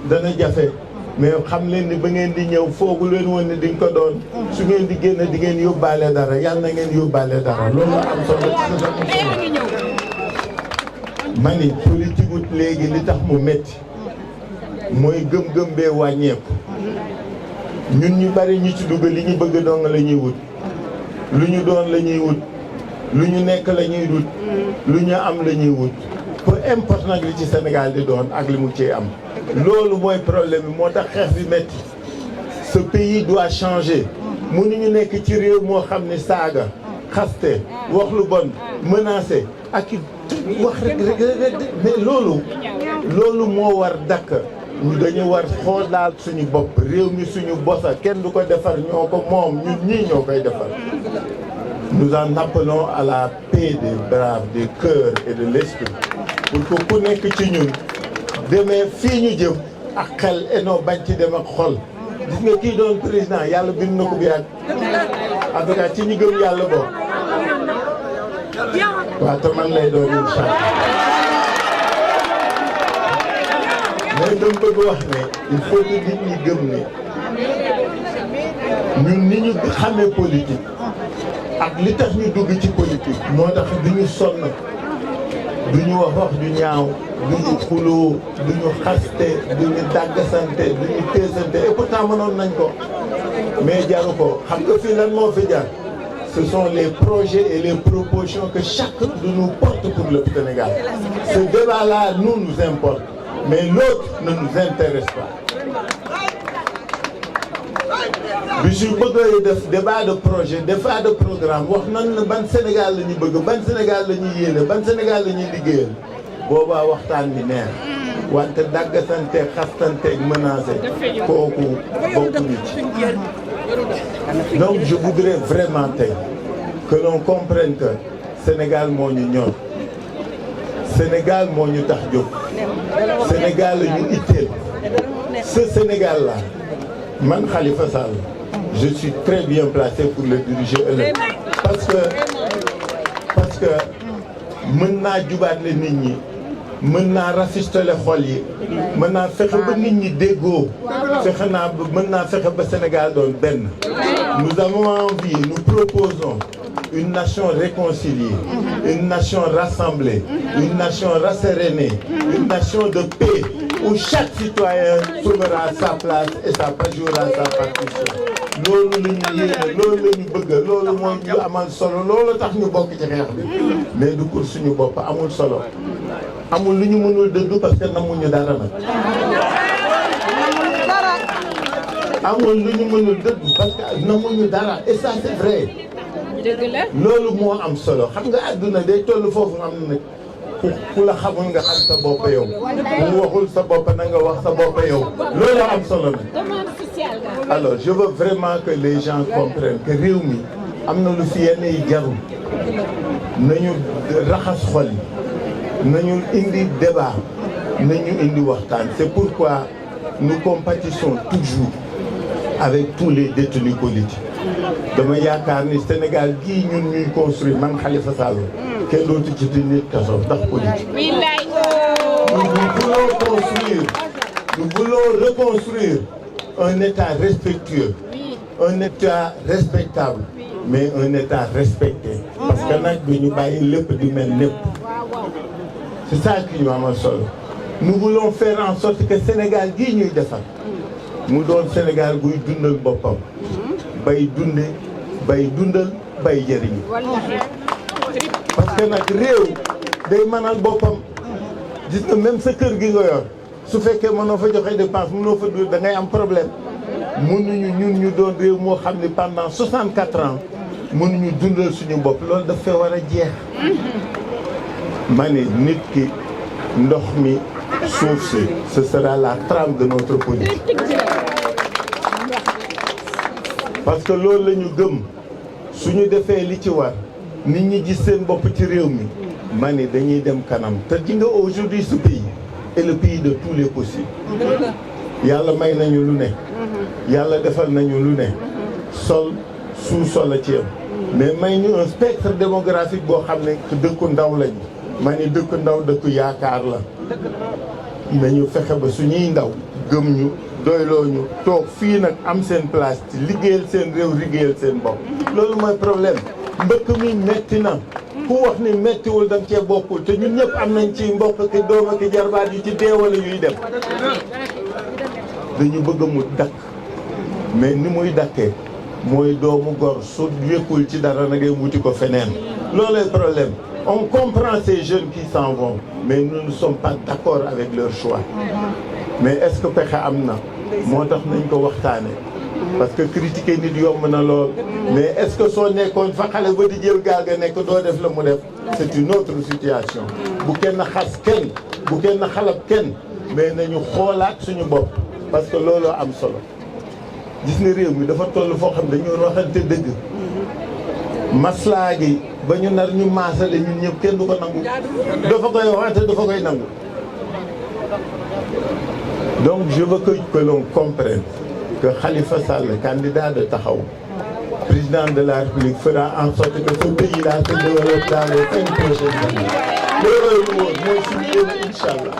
dana jafe mais xam leen ni ba ngeen di ñëw foogu leen woon ne di nga ko doon su ngeen di génn di ngeen yóbbaale dara yàlla na ngeen yóbbaale dara loolu la am solo ma ni politique wut léegi li tax mu metti mooy gëm-gëm bee wàññeeku ñun ñu bari ñu ci dugg li ñu bëgg dong la ñuy wut lu ñu doon la ñuy wut lu ñu nekk la ñuy wut lu ñu am la ñuy wut peu importe nag li ci Sénégal di doon ak li mu ci am loolu mooy problème bi moo tax xeex bi métti ce pays doit changer mënuñu nekk ci réew moo xam ne saaga xaste wax lu bon menacé ak wax rek mais loolu moo war dakk ñu dañu war xoolaat suñu bopp réew mi suñu bosa kenn du ko defar ñoo ko moom ñun ñii ñoo koy defar nous en appelons à la paix des braves des cœurs et de l'esprit pour que ku nekk ci ñun demee fii ñu jëm ak xel eno bañ ci dem ak xol gis nga kii doon président yàlla bind na ko bu yàgg en tout cas ci ñi gëm yàlla boobu waaw te man lay doon incha allah mais dama bëgg wax ne il faut que nit ñi gëm ne ñun ni ñu xamee politique ak li tax ñu dugg ci politique moo tax du ñu sonn du ñu wax ju ñaaw du ñu xuloo du ñu xaste du ñu dàggasante du ñu teesante et pourtant mënoon nañ ko mais jaru ko xam nga fii lan moo fi jar ce sont les projets et les propositions que chacun de nous porte pour le Sénégal. Ce débat-là nous importe, mais l'autre ne nous intéresse pas. bi su bëggee def débat de projet débat de programme wax nan la ban Sénégal la ñu bëgg ban Sénégal la ñuy yéene ban Sénégal la ñuy liggéeyal boobaa waxtaan bi neex wante daggasanteeg xastanteeg menacé kooku bokkuñu ci. Donc je voudrais vraiment tey que l'on comprenne que Sénégal moo ñu ñor Sénégal moo ñu tax jóg Sénégal la ñu itteel ce Sénégal-là man Khalifa Sall je suis très bien placé pour le diriger ëllëg parce que mën naa jubaatle nit ñi mën naa rafistole xol yi mën naa fexe ba nit ñi déggoo mën naa fexe ba Sénégal doon benn. Nous avons envie, nous proposons une nation réconciliée, une nation rassemblée, une nation rassérénée, une nation de paix où chaque citoyen trouvera sa place et jouera sa partition. loolu la ñu yéene loolu la ñu bëgg loolu mooy ñu amal solo loolu tax ñu bokk ci xeex bi mais du pour suñu bopp amul solo amul lu ñu mënul dëddu parce que namuñu dara nag. amul lu ñu mënul dëddu parce que namuñu dara et ça c'est vrai. loolu moo am solo xam nga àdduna day toll foofu am na ku la xamul nga xam sa bopp yow ku waxul sa bopp na nga wax sa bopp yow loolu am solo nag. Alors je veux vraiment que les gens comprennent que réew mi am na lu fi yenn yi jarul nañu raxas xol yi nañu indi débat nañu indi waxtaan. C'est pourquoi nous compatissons toujours avec tous les détenus politiques. dama yaakaar ni Sénégal gii ñun ñuy construire man Khalifa Sall kenn dootu ci nit kaso ndax politique. Nous voulons reconstruire un État respectueux, un État respectable, mais un État respecté. Parce que nag du ñu bàyyi lépp di mel lépp. C'est ça qui ñu amal solo. Nous voulons faire en sorte que Sénégal gii ñuy defar mu doon Sénégal guy dundal boppam. bay dunde bay dundal bay jëriñu. Parce que nag réew day mënal boppam gis nga même sa kër gi nga yor su fekkee mënoo fa joxe dépense mënoo fa dund da ngay am problème. mënuñu ñun ñu doon réew moo xam ne pendant 64 ans mënuñu dundal suñu bopp loolu daf fee war a jeex. ma ne nit ki ndox mi suuf si ce sera la trame de notre politique. parce que loolu la ñu gëm suñu defee li ci war nit ñi gis seen bopp ci réew mi ma ne dañuy dem kanam te di nga aujourd'hui ce pays est le pays de tous les possibles. yàlla may nañu lu ne. yàlla defal nañu lu ne. sol sous-sol a ci yam mais may ñu un spectre démographique boo xam ne dëkku ndaw lañu. ma ne dëkku ndaw dëkku yaakaar la. nañu fexe ba suñuy ndaw gëm ñu. doyloo ñu toog fii nag am seen place ci liggéeyal seen réew liggéeyal seen bopp loolu mooy problème mbëkk mi metti na ku wax ni mettiwul da nga cee bokkul te ñun ñëpp am nañ ci mbokk ki doom ak jarbaat yi ci deewale yuy dem dañu bëgg mu dakk mais ni muy dakkee mooy doomu gor su wékkul ci dara na ngay wuti ko feneen loolay problème. On comprend ces jeunes qui s'en vont mais nous ne sommes pas d'accord avec leur choix. Mais est-ce que pexe am na moo tax nañ ko waxtaane parce que critiquer nit yomb na lool mais est-ce que soo nekkoon fa xale ba di jël gaal ga nekk doo def la mu def c'est une autre situation. bu kenn xas kenn bu kenn xalab kenn mais nañu xoolaat suñu bopp parce que looloo am solo gis nga réew mi dafa toll foo xam dañu waxante dëgg maslaa gi ba ñu nar ñu maasale ñun ñëpp kenn du ko nangu dafa koy waxante dafa koy nangu. Donc je veux que l'on comprenne que Khalifa Sall, candidat de Taxawu, président de la République, fera en sorte que ce pays-là se développe dans les 5 prochaines années. loolu woon mooy suñu yéene incha allah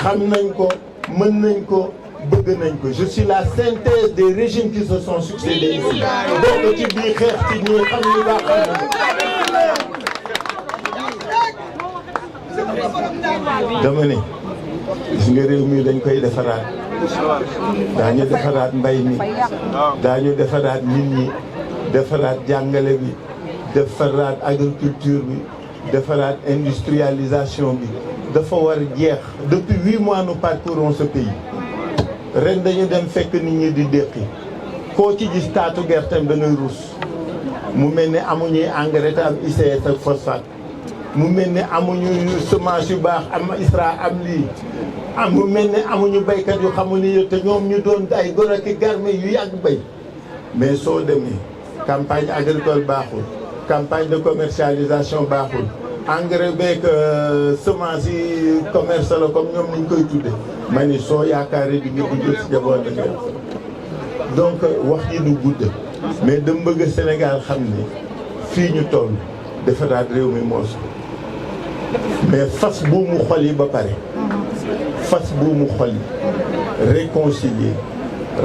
xam nañ ko mën nañ ko bëgg nañ ko je suis la synthèse des régimes qui se sont succédés ici bokk ci biir xeex ci ñi xam li baax xam dama ne gis nga réew mi dañ koy defaraat daañu defaraat mbay mi daañu defaraat nit ñi defaraat jàngale bi defaraat agriculture bi defaraat industrialisation bi dafa war jeex. Depuis 8 mois nous parcourons ce pays ren dañu dem fekk nit ñi di déqi koo ci gis taatu gerteem da ngay ruus mu mel ni amuñuy engrais te am ICS ak phosphate mu mel ni amuñu semence yu baax am ISRA am lii mu mel ni amuñu béykat yu xamu ni te ñoom ñu doon ay gor ak garme yu yàgg béy mais soo demee campagne agricole baaxul campagne de commercialisation baaxul engrais beeg semence yi commerce la comme ñoom niñ koy tudde ma ni soo yaakaaree di nga dugg si jaboot da ngay donc wax ji du gudd mais dama bëgg Sénégal xam ne fii ñu toll defaraat réew mi moos mais fas bu mu xol yi ba pare fas bu mu xol yi réconcilier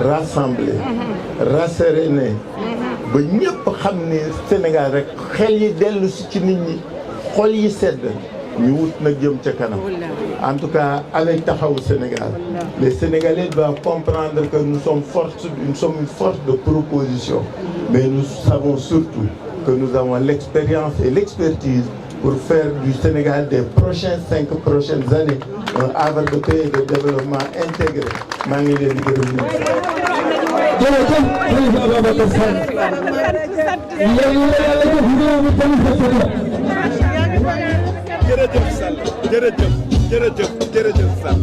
rassembler rasséréner ba ñëpp xam ne Sénégal rek xel yi dellu si ci nit ñi xol yi sedd ñu wut nag jëm ca kanam en tout cas avec Taxawu Sénégal les Sénégalais doivent comprendre que nous sommes une force de proposition mais nous savons surtout que nous avons l'expérience et l'expertise pour faire du Sénégal des 5 prochaines années un havre de paix et de développement intégré maa ngi leen di gërëm jërëjëf président Ababacar Sall jërëjëf Sall jërëjëf Sall